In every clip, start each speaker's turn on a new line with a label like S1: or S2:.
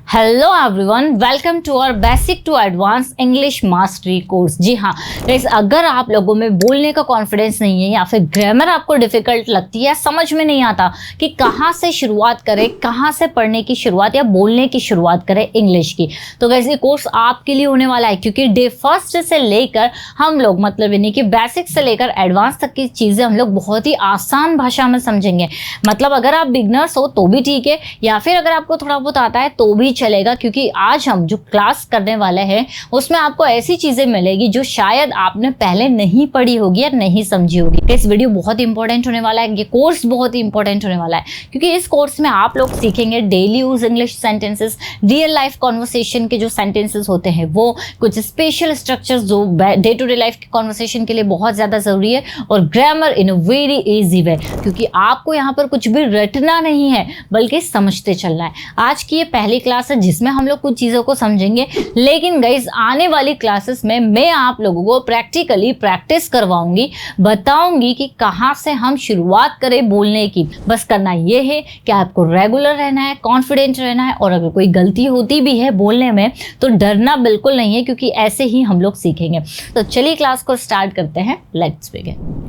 S1: Hello everyone, welcome to our basic to advance English mastery course. जी हाँ guys, अगर आप लोगों में बोलने का कॉन्फिडेंस नहीं है या फिर ग्रामर आपको डिफिकल्ट लगती है, समझ में नहीं आता कि कहाँ से शुरुआत करें, कहाँ से पढ़ने की शुरुआत या बोलने की शुरुआत करें इंग्लिश की, तो गाइस ये कोर्स आपके लिए होने वाला है। क्योंकि डे फर्स्ट से लेकर हम लोग मतलब यानी कि बेसिक से लेकर एडवांस तक की चीज़ें हम लोग बहुत ही आसान भाषा में समझेंगे। मतलब अगर आप बिगनर्स हो तो भी ठीक है, या फिर अगर आपको थोड़ा बहुत आता है तो भी चलेगा। क्योंकि आज हम जो क्लास करने वाले हैं उसमें आपको ऐसी चीजें मिलेगी जो शायद आपने पहले नहीं पढ़ी होगी या नहीं समझी होगी। इस वीडियो बहुत इंपॉर्टेंट होने वाला है, ये कोर्स बहुत ही इंपॉर्टेंट होने वाला है। क्योंकि इस कोर्स में आप लोग सीखेंगे daily use English sentences, real life conversation के जो सेंटेंसेस होते हैं वो, कुछ स्पेशल स्ट्रक्चर्स जो डे टू डे लाइफ के कॉन्वर्सेशन के लिए बहुत ज्यादा जरूरी है, और grammar in a very easy way. क्योंकि आपको यहाँ पर कुछ भी रटना नहीं है बल्कि समझते चलना है। आज की ये पहली क्लास है जिसमें हम लोग कुछ चीज़ों को समझेंगे, लेकिन गाइस आने वाली क्लासेस में मैं आप लोगों को प्रैक्टिकली प्रैक्टिस करवाऊंगी, बताऊंगी कि कहाँ से हम शुरुआत करें बोलने की। बस करना ये है कि आपको रेगुलर रहना है, कॉन्फिडेंट रहना है, और अगर कोई गलती होती भी है बोलने में तो डरना बिल्कुल नहीं है, क्योंकि ऐसे ही हम लोग सीखेंगे। तो चलिए क्लास को स्टार्ट करते हैं, लेट्स बिगिन।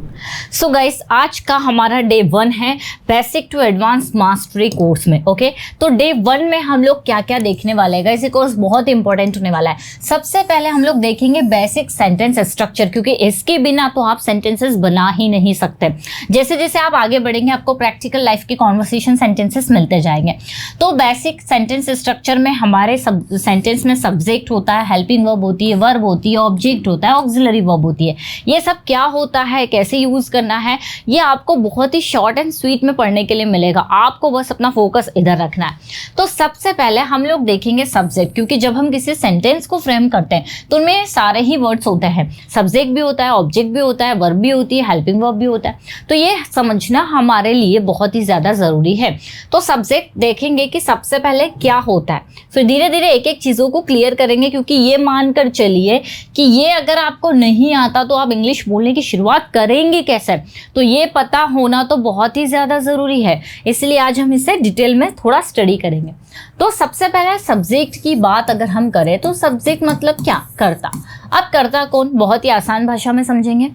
S1: सो गाइस, आज का हमारा डे 1 है basic to advance mastery course में। ओके, तो डे 1 में हम लोग क्या क्या देखने वाले हैं गाइस, ये कोर्स बहुत इंपॉर्टेंट होने वाला है। सबसे पहले हम लोग देखेंगे बेसिक सेंटेंस स्ट्रक्चर, क्योंकि इसके बिना तो आप सेंटेंसेस बना ही नहीं सकते। जैसे जैसे आप आगे बढ़ेंगे आपको प्रैक्टिकल लाइफ के कॉन्वर्सेशन सेंटेंसेस मिलते जाएंगे। तो बेसिक सेंटेंस स्ट्रक्चर में हमारे सेंटेंस में सब्जेक्ट होता है, हेल्पिंग वर्ब होती है, वर्ब होती है, ऑब्जेक्ट होता है, ऑक्सिलरी वर्ब होती है। ये सब क्या होता है, कैसे यूज करना है, ये आपको बहुत ही शॉर्ट एंड स्वीट में पढ़ने के लिए मिलेगा। आपको बस अपना फोकस इधर रखना है। तो सबसे पहले हम लोग देखेंगे सब्जेक्ट, क्योंकि जब हम किसी सेंटेंस को फ्रेम करते हैं तो उनमें सारे ही वर्ड्स होते हैं। सब्जेक्ट भी होता है, ऑब्जेक्ट भी होता है, वर्ब भी होती है, हेल्पिंग वर्ब भी होता है। तो ये समझना हमारे लिए बहुत ही ज्यादा जरूरी है। तो सब्जेक्ट देखेंगे कि सबसे पहले क्या होता है, फिर धीरे धीरे एक एक चीजों को क्लियर करेंगे। क्योंकि ये मानकर चलिए कि ये अगर आपको नहीं आता तो आप इंग्लिश बोलने की शुरुआत करेंगे कैसे, तो ये पता होना तो बहुत ही ज्यादा जरूरी है। इसलिए आज हम इसे डिटेल में थोड़ा स्टडी करेंगे। तो सबसे पहले सब्जेक्ट की बात अगर हम करें तो सब्जेक्ट मतलब क्या, कर्ता। अब कर्ता कौन, बहुत ही आसान भाषा में समझेंगे।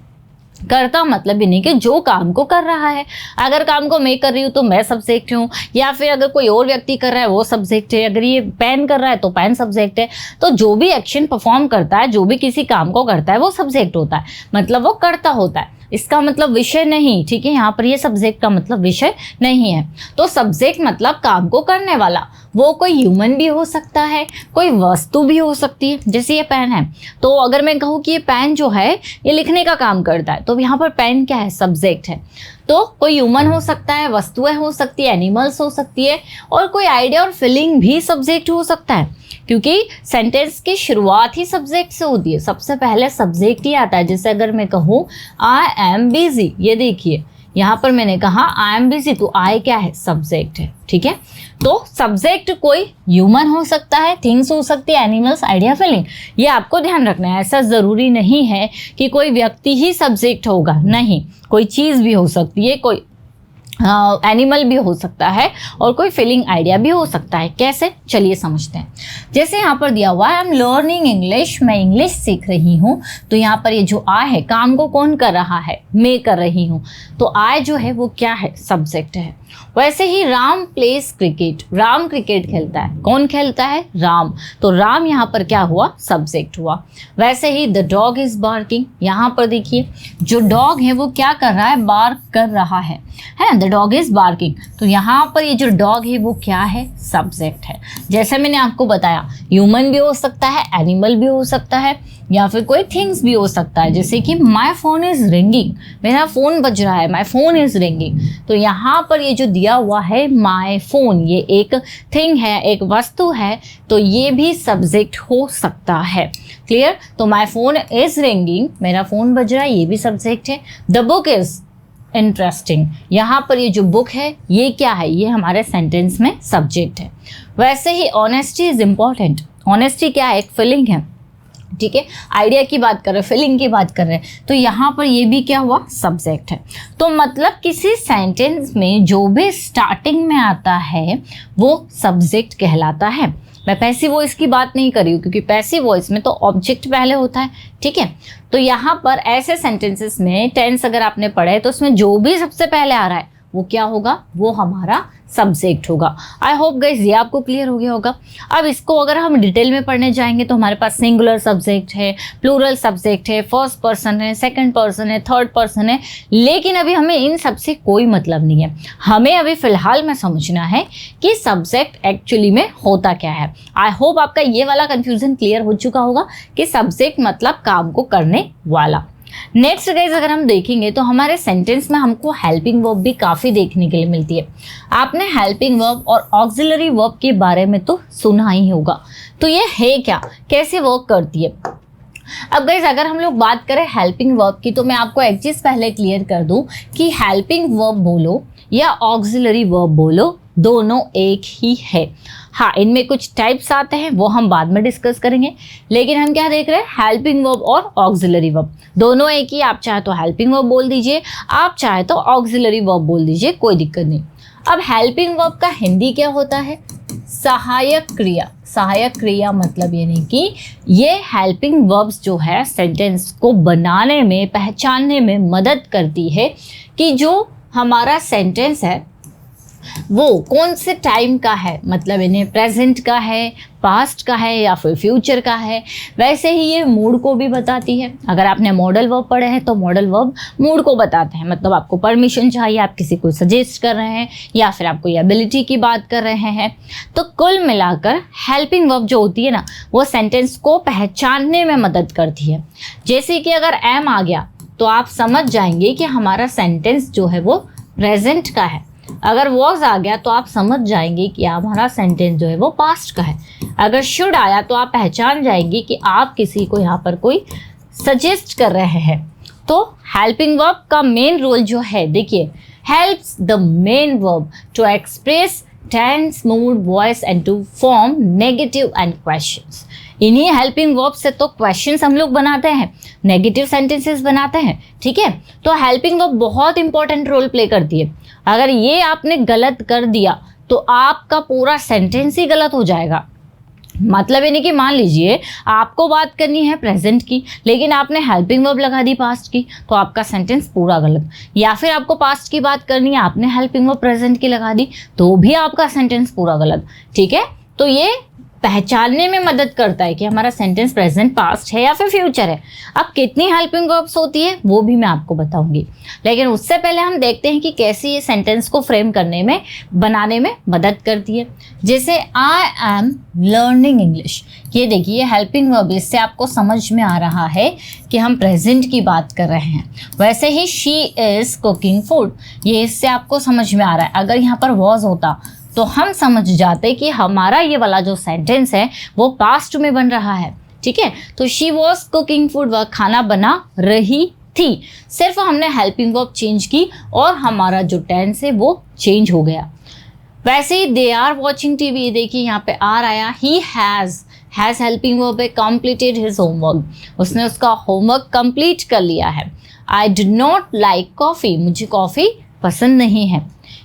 S1: कर्ता मतलब ये नहीं कि जो काम को कर रहा है। अगर काम को मैं कर रही हूँ तो मैं सब्जेक्ट हूँ, या फिर अगर कोई और व्यक्ति कर रहा है वो सब्जेक्ट है, अगर ये पेन कर रहा है तो पेन सब्जेक्ट है। तो जो भी एक्शन परफॉर्म करता है, जो भी किसी काम को करता है वो सब्जेक्ट होता है, मतलब वो कर्ता होता है। इसका मतलब विषय नहीं, ठीक है, यहाँ पर ये सब्जेक्ट का मतलब विषय नहीं है। तो सब्जेक्ट मतलब काम को करने वाला। वो कोई ह्यूमन भी हो सकता है, कोई वस्तु भी हो सकती है। जैसे ये पेन है, तो अगर मैं कहूँ कि ये पेन जो है ये लिखने का काम करता है, तो यहाँ पर पेन क्या है, सब्जेक्ट है। तो कोई ह्यूमन हो सकता है, वस्तुएं हो सकती है, एनिमल्स हो सकती है, और कोई आइडिया और फीलिंग भी सब्जेक्ट हो सकता है। क्योंकि सेंटेंस की शुरुआत ही सब्जेक्ट से होती है, सबसे पहले सब्जेक्ट ही आता है। जैसे अगर मैं कहूँ आई एम बिजी, ये देखिए यहाँ पर मैंने कहा आई एम बिजी, तो आई क्या है, सब्जेक्ट है। ठीक है, तो सब्जेक्ट कोई ह्यूमन हो सकता है, थिंग्स हो सकती है, एनिमल्स, आइडिया, फीलिंग। ये आपको ध्यान रखना है। ऐसा जरूरी नहीं है कि कोई व्यक्ति ही सब्जेक्ट होगा, नहीं, कोई चीज़ भी हो सकती है, कोई एनिमल भी हो सकता है, और कोई फीलिंग, आइडिया भी हो सकता है। कैसे, चलिए समझते हैं। जैसे यहाँ पर दिया हुआ है आई एम लर्निंग इंग्लिश, मैं इंग्लिश सीख रही हूँ। तो यहाँ पर ये जो आई है, काम को कौन कर रहा है, मैं कर रही हूँ। तो आई जो है वो क्या है, सब्जेक्ट है। वैसे ही Ram plays cricket, Ram cricket खेलता है, कौन खेलता है, राम। तो राम यहाँ पर क्या हुआ, सब्जेक्ट हुआ। वैसे ही द डॉग इज बार्किंग, यहाँ पर देखिए जो डॉग है वो क्या कर रहा है, बार्क कर रहा है ना, द डॉग इज बार्किंग। तो यहाँ पर ये जो डॉग है वो क्या है, सब्जेक्ट है। जैसे मैंने आपको बताया, ह्यूमन भी हो सकता है, एनिमल भी हो सकता है, या फिर कोई थिंग्स भी हो सकता है। जैसे कि माई फोन इज रिंगिंग, मेरा फोन बज रहा है, माई फोन इज रिंगिंग। तो यहाँ पर ये जो दिया हुआ है माई फोन, ये एक थिंग है, एक वस्तु है, तो ये भी सब्जेक्ट हो सकता है। क्लियर, तो माई फोन इज रिंगिंग, मेरा फोन बज रहा है, ये भी सब्जेक्ट है। द बुक इज इंटरेस्टिंग, यहाँ पर ये जो बुक है ये क्या है, ये हमारे सेंटेंस में सब्जेक्ट है। वैसे ही ऑनेस्टी इज इंपॉर्टेंट, ऑनेस्टी क्या है, एक फीलिंग है। ठीक है, आइडिया की बात कर रहे हैं, फीलिंग की बात कर रहे हैं, तो यहाँ पर ये भी क्या हुआ, सब्जेक्ट है। तो मतलब किसी सेंटेंस में जो भी स्टार्टिंग में आता है वो सब्जेक्ट कहलाता है। मैं पैसिव वॉइस की बात नहीं कर रही हूँ, क्योंकि पैसिव वॉइस में तो ऑब्जेक्ट पहले होता है, ठीक है। तो यहाँ पर ऐसे सेंटेंसेस में टेंस अगर आपने पढ़े तो उसमें जो भी सबसे पहले आ रहा है वो क्या होगा, वो हमारा सब्जेक्ट होगा। आई होप गाइस ये आपको क्लियर हो गया होगा। अब इसको अगर हम डिटेल में पढ़ने जाएंगे तो हमारे पास सिंगुलर सब्जेक्ट है, प्लूरल सब्जेक्ट है, फर्स्ट पर्सन है, सेकंड पर्सन है, थर्ड पर्सन है, लेकिन अभी हमें इन सबसे कोई मतलब नहीं है। हमें अभी फिलहाल में समझना है कि सब्जेक्ट एक्चुअली में होता क्या है। आई होप आपका ये वाला कन्फ्यूजन क्लियर हो चुका होगा कि सब्जेक्ट मतलब काम को करने वाला। नेक्स्ट गाइज अगर हम देखेंगे तो हमारे सेंटेंस में हमको हेल्पिंग वर्ब भी काफ़ी देखने के लिए मिलती है। आपने हेल्पिंग वर्ब और ऑक्सिलरी वर्ब के बारे में तो सुना ही होगा। तो ये है क्या, कैसे वर्क करती है। अब गाइज अगर हम लोग बात करें हेल्पिंग वर्ब की तो मैं आपको एक चीज़ पहले क्लियर कर दूं कि हेल्पिंग वर्ब बोलो या ऑक्सिलरी वर्ब बोलो, दोनों एक ही है। हाँ, इनमें कुछ टाइप्स आते हैं वो हम बाद में डिस्कस करेंगे, लेकिन हम क्या देख रहे हैं, हेल्पिंग वर्ब और ऑक्सिलरी वर्ब दोनों एक ही। आप चाहे तो हेल्पिंग वर्ब बोल दीजिए, आप चाहे तो ऑक्सिलरी वर्ब बोल दीजिए, कोई दिक्कत नहीं। अब हेल्पिंग वर्ब का हिंदी क्या होता है, सहायक क्रिया। सहायक क्रिया मतलब यानी कि ये हेल्पिंग वर्ब्स जो है सेंटेंस को बनाने में, पहचानने में मदद करती है कि जो हमारा सेंटेंस है वो कौन से टाइम का है, मतलब इन्हें प्रेजेंट का है, पास्ट का है या फिर फ्यूचर का है। वैसे ही ये मूड को भी बताती है। अगर आपने मॉडल वर्ब पढ़े हैं तो मॉडल वर्ब मूड को बताते हैं, मतलब आपको परमिशन चाहिए, आप किसी को सजेस्ट कर रहे हैं या फिर आपको ये एबिलिटी की बात कर रहे हैं। तो कुल मिलाकर हेल्पिंग वर्ब जो होती है ना, वो सेंटेंस को पहचानने में मदद करती है। जैसे कि अगर एम आ गया तो आप समझ जाएंगे कि हमारा सेंटेंस जो है वो प्रेजेंट का है। अगर वॉज आ गया तो आप समझ जाएंगे कि हमारा सेंटेंस जो है वो पास्ट का है। अगर शुड आया तो आप पहचान जाएंगे कि आप किसी को यहाँ पर कोई सजेस्ट कर रहे हैं। तो हेल्पिंग वर्ब का मेन रोल जो है, देखिए, helps the main verb to express tense, mood, voice and to form negative and questions. इन्हीं हेल्पिंग वर्ब से तो क्वेश्चंस हम लोग बनाते हैं, नेगेटिव सेंटेंसेस बनाते हैं, ठीक है। तो हेल्पिंग वर्ब बहुत इंपॉर्टेंट रोल प्ले करती है। अगर ये आपने गलत कर दिया तो आपका पूरा सेंटेंस ही गलत हो जाएगा। मतलब यानी कि मान लीजिए आपको बात करनी है प्रेजेंट की, लेकिन आपने हेल्पिंग वर्ब लगा दी पास्ट की, तो आपका सेंटेंस पूरा गलत। या फिर आपको पास्ट की बात करनी है, आपने हेल्पिंग वर्ब प्रेजेंट की लगा दी, तो भी आपका सेंटेंस पूरा गलत, ठीक है। तो ये पहचानने में मदद करता है कि हमारा सेंटेंस प्रेजेंट, पास्ट है या फिर फ्यूचर है। अब कितनी हेल्पिंग वर्ब्स होती है वो भी मैं आपको बताऊंगी, लेकिन उससे पहले हम देखते हैं कि कैसे ये सेंटेंस को फ्रेम करने में, बनाने में मदद करती है। जैसे आई एम लर्निंग इंग्लिश, ये देखिए हेल्पिंग वर्ब, इससे आपको समझ में आ रहा है कि हम प्रेजेंट की बात कर रहे हैं। वैसे ही शी इज़ कुकिंग फूड, ये इससे आपको समझ में आ रहा है। अगर यहाँ पर वॉज होता तो हम समझ जाते कि हमारा ये वाला जो सेंटेंस है वो पास्ट में बन रहा है, ठीक है। तो शी वॉज कुकिंग फूड, वह खाना बना रही थी। सिर्फ हमने हेल्पिंग वर्ब चेंज की और हमारा जो टेंस है वो चेंज हो गया। वैसे ही दे आर वॉचिंग टीवी, देखिए यहाँ पे आर आया, ही हैज़ हेल्पिंग वर्ब है, कंप्लीटेड हिज होमवर्क, उसने उसका होमवर्क कंप्लीट कर लिया है। आई डू नॉट लाइक कॉफ़ी, मुझे कॉफ़ी पसंद नहीं है।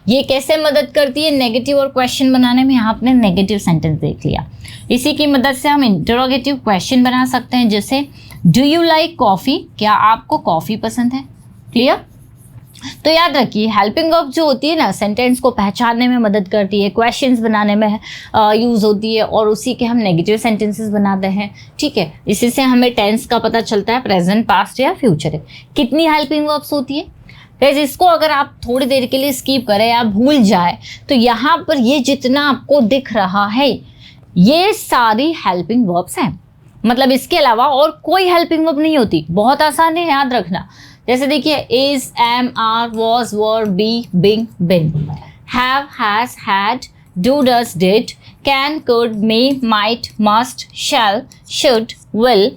S1: ये कैसे मदद करती है नेगेटिव और क्वेश्चन बनाने में, यहाँ आपने नेगेटिव सेंटेंस देख लिया। इसी की मदद से हम इंटरोगेटिव क्वेश्चन बना सकते हैं, जैसे डू यू लाइक कॉफ़ी, क्या आपको कॉफ़ी पसंद है। क्लियर। तो याद रखिए हेल्पिंग वर्ब जो होती है ना, सेंटेंस को पहचानने में मदद करती है, क्वेश्चंस बनाने में यूज़ होती है, और उसी के हम नेगेटिव सेंटेंसेस बनाते हैं, ठीक है। इसी से हमें टेंस का पता चलता है, प्रेजेंट, पास्ट या फ्यूचर है। कितनी हेल्पिंग वर्ब्स होती है गाइस, इसको अगर आप थोड़ी देर के लिए स्किप करें या भूल जाए तो यहाँ पर ये जितना आपको दिख रहा है ये सारी हेल्पिंग वर्ब्स हैं। मतलब इसके अलावा और कोई हेल्पिंग वर्ब नहीं होती। बहुत आसान है, याद रखना। जैसे देखिए is, am, are, was, were, be, being, been, have, has, had, do, does, did, can, could, may, might, must, shall, should, will,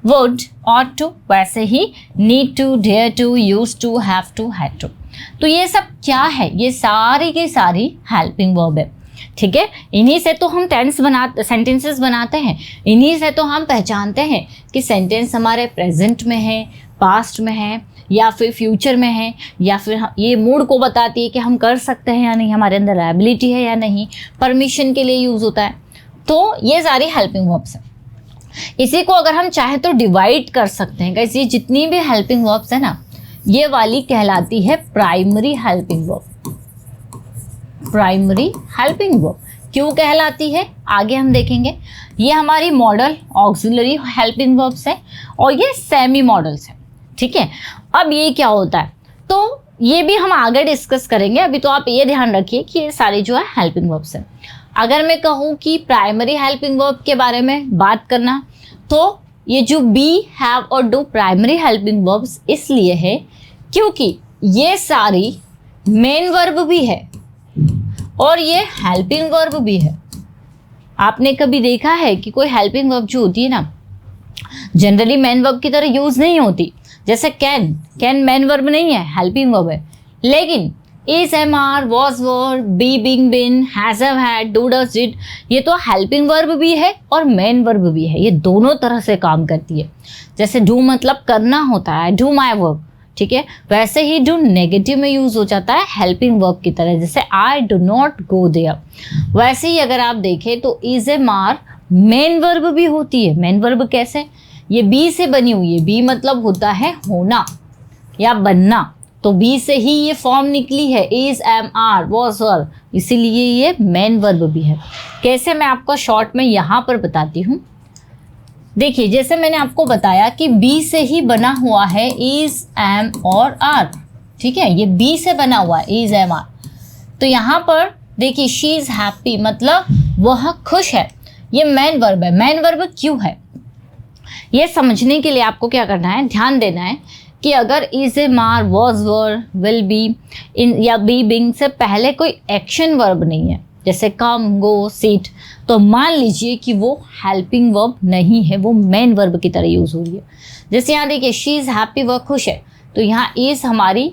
S1: would, ought to, वैसे ही need to, dare to, used to, have to, had to। तो ये सब क्या है, ये सारी की सारी हेल्पिंग वर्ब है, ठीक है। इन्हीं से तो हम सेंटेंसेस बनाते हैं, इन्हीं से तो हम पहचानते हैं कि सेंटेंस हमारे प्रेजेंट में है, पास्ट में है या फिर फ्यूचर में है, या फिर ये मूड को बताती है कि हम कर सकते हैं या नहीं, हमारे अंदर एबिलिटी है या नहीं, परमिशन के लिए यूज़ होता है। तो ये सारी हेल्पिंग वर्ब्स हैं। इसी को अगर हम चाहे तो डिवाइड कर सकते हैं गाइस, ये जितनी भी हेल्पिंग वर्ब्स है ना, ये वाली कहलाती है primary helping verb. Primary helping verb क्यों कहलाती है आगे हम देखेंगे। ये हमारी मॉडल ऑक्सिलरी हेल्पिंग वर्ब्स है और ये सेमी मॉडल्स है, ठीक है। अब ये क्या होता है, तो ये भी हम आगे डिस्कस करेंगे, अभी तो आप ये ध्यान रखिए कि ये सारे जो है हेल्पिंग वर्ब्स हैं। अगर मैं कहूँ कि प्राइमरी हेल्पिंग वर्ब के बारे में बात करना, तो ये जो बी, हैव और डू प्राइमरी हेल्पिंग वर्ब्स इसलिए है क्योंकि ये सारी मेन वर्ब भी है और ये हेल्पिंग वर्ब भी है। आपने कभी देखा है कि कोई हेल्पिंग वर्ब जो होती है ना, जनरली मेन वर्ब की तरह यूज नहीं होती, जैसे कैन मेन वर्ब नहीं है, हेल्पिंग वर्ब है। लेकिन is, am, are, was, were, be, being, been, has, have, had, do, does, did, ये तो हेल्पिंग वर्ब भी है और मेन वर्ब भी है। ये दोनों तरह से काम करती है। जैसे डू मतलब करना होता है, डू माई वर्क, ठीक है, वैसे ही डू नेगेटिव में यूज हो जाता है हेल्पिंग वर्ब की तरह, जैसे I do not go there. वैसे ही अगर आप देखें तो is, am, are main verb भी होती है। मेन वर्ब कैसे, ये बी से बनी हुई है। बी मतलब होता है होना या बनना, तो बी से ही ये फॉर्म निकली है, इज, एम, आर, वॉज, वर, इसीलिए ये मेन वर्ब भी है। कैसे, मैं आपको शॉर्ट में यहाँ पर बताती हूँ। देखिए, जैसे मैंने आपको बताया कि बी से ही बना हुआ है इज, एम और आर, ठीक है, ये बी से बना हुआ है इज, एम, आर। तो यहाँ पर देखिए शी इज हैप्पी मतलब वह खुश है, ये मेन वर्ब है। मेन वर्ब क्यों है, ये समझने के लिए आपको क्या करना है, ध्यान देना है कि अगर is, am, are, was, were, will be in या बी, बिंग से पहले कोई एक्शन वर्ब नहीं है, जैसे कम, गो, सीट, तो मान लीजिए कि वो हेल्पिंग वर्ब नहीं है, वो मेन वर्ब की तरह यूज हो रही है। जैसे यहाँ देखिए शी इज हैप्पी, वह खुश है, तो यहाँ इज हमारी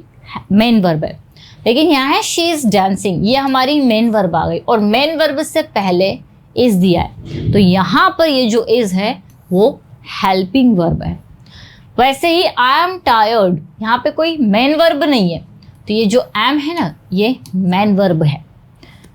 S1: मेन वर्ब है। लेकिन यहाँ है शी इज डांसिंग, ये हमारी मेन वर्ब आ गई और मेन वर्ब से पहले इज दिया है, तो यहाँ पर ये जो इज है वो हेल्पिंग वर्ब है। वैसे ही आई एम टायर्ड, यहाँ पे कोई मेन वर्ब नहीं है, तो ये जो एम है ना, ये मेन वर्ब है,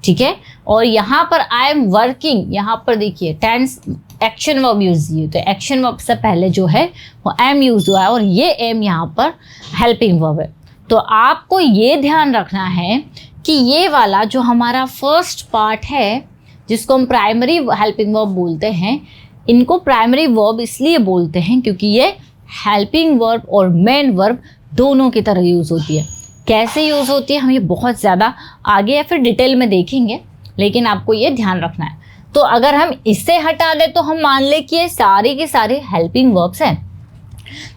S1: ठीक है। और यहाँ पर आई एम वर्किंग, यहाँ पर देखिए टेंस एक्शन वर्ब यूज हुई, तो एक्शन वर्ब से पहले जो है वो एम यूज हुआ है और ये एम यहाँ पर हेल्पिंग वर्ब है। तो आपको ये ध्यान रखना है कि ये वाला जो हमारा फर्स्ट पार्ट है, जिसको हम प्राइमरी हेल्पिंग वर्ब बोलते हैं, इनको प्राइमरी वर्ब इसलिए बोलते हैं क्योंकि ये हेल्पिंग वर्ब और मेन वर्ब दोनों की तरह यूज़ होती है। कैसे यूज़ होती है हम ये बहुत ज़्यादा आगे या फिर डिटेल में देखेंगे, लेकिन आपको ये ध्यान रखना है। तो अगर हम इससे हटा दें तो हम मान लें कि ये सारे के सारे हेल्पिंग वर्ब्स हैं।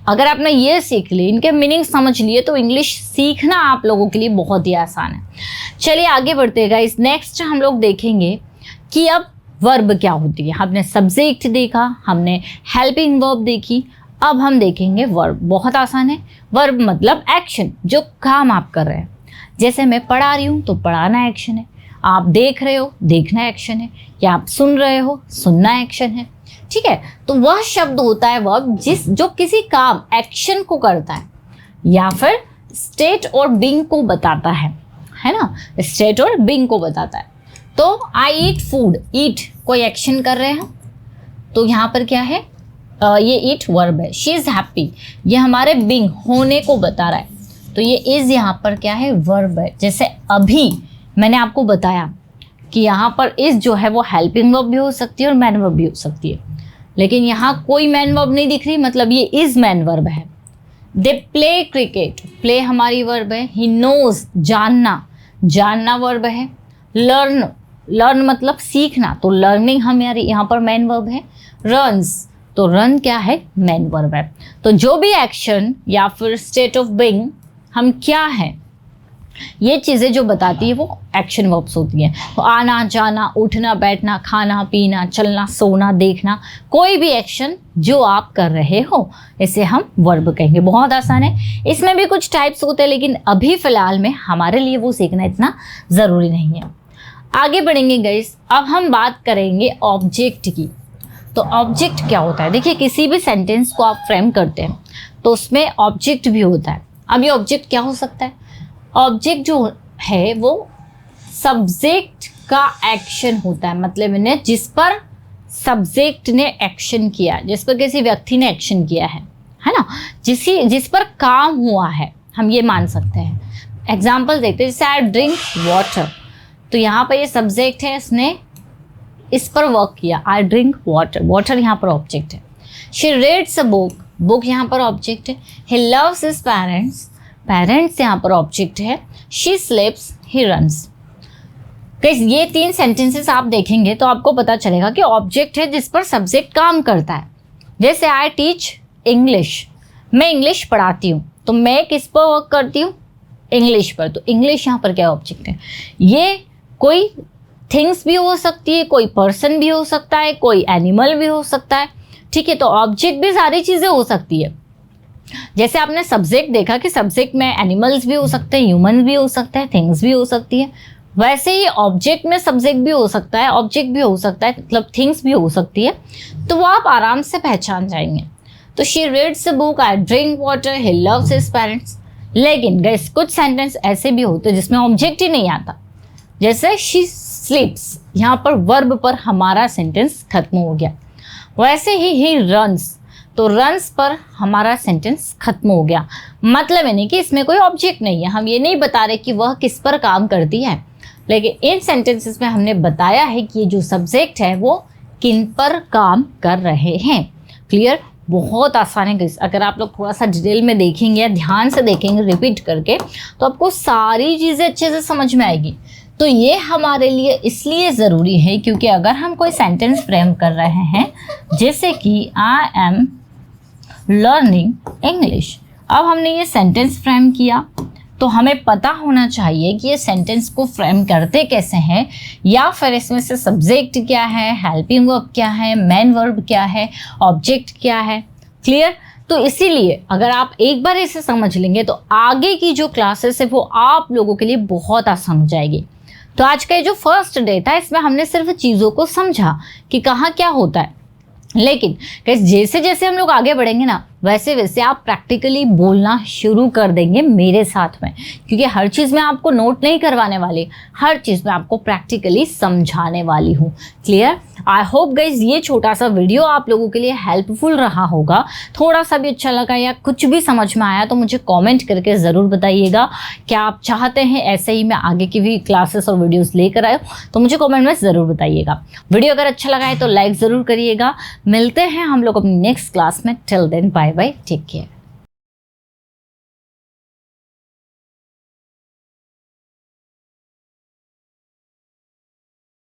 S1: अगर आपने ये सीख ली, इनके मीनिंग समझ लिए, तो इंग्लिश सीखना आप लोगों के लिए बहुत ही आसान है। चलिए आगे बढ़ते गाइस। नेक्स्ट हम लोग देखेंगे कि अब वर्ब क्या होती है। हमने सब्जेक्ट देखा, हमने हेल्पिंग वर्ब देखी, अब हम देखेंगे वर्ब। बहुत आसान है। वर्ब मतलब एक्शन, जो काम आप कर रहे हैं। जैसे मैं पढ़ा रही हूँ तो पढ़ाना एक्शन है, आप देख रहे हो देखना एक्शन है, या आप सुन रहे हो सुनना एक्शन है, ठीक है। तो वह शब्द होता है वर्ब जो किसी काम एक्शन को करता है या फिर स्टेट और बीइंग को बताता है ना, स्टेट और बीइंग को बताता है। तो आई ईट फूड, ईट कोई एक्शन कर रहे हैं, तो यहाँ पर क्या है, ये ईट वर्ब है। शी इज हैप्पी, ये हमारे बीइंग होने को बता रहा है, तो ये इज यहाँ पर क्या है, वर्ब है। जैसे अभी मैंने आपको बताया कि यहाँ पर इज जो है वो हेल्पिंग वर्ब भी हो सकती है और मैन वर्ब भी हो सकती है, लेकिन यहाँ कोई मैन वर्ब नहीं दिख रही, मतलब ये इज मैन वर्ब है। दे प्ले क्रिकेट, प्ले हमारी वर्ब है। ही नोज, जानना वर्ब है। लर्न मतलब सीखना, तो लर्निंग हमारी यहाँ पर मैन वर्ब है। रन्स, तो रन क्या है, मैन वर्ब है। तो जो भी एक्शन या फिर स्टेट ऑफ बीइंग हम क्या हैं, ये चीज़ें जो बताती है वो एक्शन वर्ब्स होती हैं। तो आना जाना, उठना बैठना, खाना पीना, चलना सोना, देखना, कोई भी एक्शन जो आप कर रहे हो इसे हम वर्ब कहेंगे। बहुत आसान है। इसमें भी कुछ टाइप्स होते हैं, लेकिन अभी फ़िलहाल में हमारे लिए वो सीखना इतना ज़रूरी नहीं है। आगे बढ़ेंगे गाइस। अब हम बात करेंगे ऑब्जेक्ट की। तो ऑब्जेक्ट क्या होता है, देखिए किसी भी सेंटेंस को आप फ्रेम करते हैं तो उसमें ऑब्जेक्ट भी होता है। अब ये ऑब्जेक्ट क्या हो सकता है, ऑब्जेक्ट जो है वो सब्जेक्ट का एक्शन होता है, मतलब इन्हें जिस पर सब्जेक्ट ने एक्शन किया, जिस पर किसी व्यक्ति ने एक्शन किया है ना, जिस पर काम हुआ है, हम ये मान सकते हैं। एग्जाम्पल देखते हैं, जैसे आई ड्रिंक वाटर, तो यहाँ पर ये सब्जेक्ट है, इसने इस पर वर्क किया, आई ड्रिंक वाटर, वाटर यहाँ पर ऑब्जेक्ट है। She reads a book, book यहाँ पर ऑब्जेक्ट है। He loves his parents, parents यहाँ पर ऑब्जेक्ट है। She स्लीप्स, he runs. ये 3 सेंटेंसेस आप देखेंगे तो आपको पता चलेगा कि ऑब्जेक्ट है जिस पर सब्जेक्ट काम करता है। जैसे आई टीच इंग्लिश, मैं इंग्लिश पढ़ाती हूँ, तो मैं किस पर वर्क करती हूँ? इंग्लिश पर। तो इंग्लिश यहाँ पर क्या ऑब्जेक्ट है? ये कोई थिंग्स भी हो सकती है, कोई पर्सन भी हो सकता है, कोई एनिमल भी हो सकता है, ठीक है। तो ऑब्जेक्ट भी सारी चीज़ें हो सकती है। जैसे आपने सब्जेक्ट देखा कि सब्जेक्ट में एनिमल्स भी हो सकते हैं, ह्यूमन भी हो सकते हैं, थिंग्स भी हो सकती है, वैसे ही ऑब्जेक्ट में सब्जेक्ट भी हो सकता है, ऑब्जेक्ट भी हो सकता है, मतलब थिंग्स भी हो सकती है। तो वो आप आराम से पहचान जाएंगे। तो she reads a book, I drink water, he loves his parents. लेकिन गाइस कुछ सेंटेंस ऐसे भी होते हैं जिसमें ऑब्जेक्ट ही नहीं आता। जैसे शी स्लीप्स, यहाँ पर वर्ब पर हमारा सेंटेंस खत्म हो गया। वैसे ही रन्स, तो रन्स पर हमारा सेंटेंस खत्म हो गया। मतलब यानी कि इसमें कोई ऑब्जेक्ट नहीं है, हम ये नहीं बता रहे कि वह किस पर काम करती है, लेकिन इन सेंटेंसेस में हमने बताया है कि ये जो सब्जेक्ट है वो किन पर काम कर रहे हैं। क्लियर? बहुत आसान है। अगर आप लोग थोड़ा सा डिटेल में देखेंगे या ध्यान से देखेंगे रिपीट करके, तो आपको सारी चीज़ें अच्छे से समझ में आएगी। तो ये हमारे लिए इसलिए ज़रूरी है क्योंकि अगर हम कोई सेंटेंस फ्रेम कर रहे हैं, जैसे कि आई एम लर्निंग इंग्लिश, अब हमने ये सेंटेंस फ्रेम किया, तो हमें पता होना चाहिए कि ये सेंटेंस को फ्रेम करते कैसे हैं, या फिर इसमें से सब्जेक्ट क्या है, हेल्पिंग वर्ब क्या है, मेन वर्ब क्या है, ऑब्जेक्ट क्या है। क्लियर? तो इसीलिए अगर आप एक बार इसे समझ लेंगे तो आगे की जो क्लासेस है वो आप लोगों के लिए बहुत आसान हो जाएगी। तो आज का ये जो फर्स्ट डे था, इसमें हमने सिर्फ चीज़ों को समझा कि कहाँ क्या होता है, लेकिन जैसे जैसे हम लोग आगे बढ़ेंगे ना, वैसे वैसे आप प्रैक्टिकली बोलना शुरू कर देंगे मेरे साथ में, क्योंकि हर चीज़ में आपको नोट नहीं करवाने वाली, हर चीज़ में आपको प्रैक्टिकली समझाने वाली हूँ। क्लियर? आई होप गाइज ये छोटा सा वीडियो आप लोगों के लिए हेल्पफुल रहा होगा। थोड़ा सा भी अच्छा लगा या कुछ भी समझ में आया तो मुझे कमेंट करके ज़रूर बताइएगा। क्या आप चाहते हैं ऐसे ही मैं आगे की भी क्लासेस और वीडियोस लेकर आए, तो मुझे कमेंट में ज़रूर बताइएगा। वीडियो अगर अच्छा लगा है तो लाइक ज़रूर करिएगा। मिलते हैं हम लोग अपनी नेक्स्ट क्लास में। Till then bye bye, take care.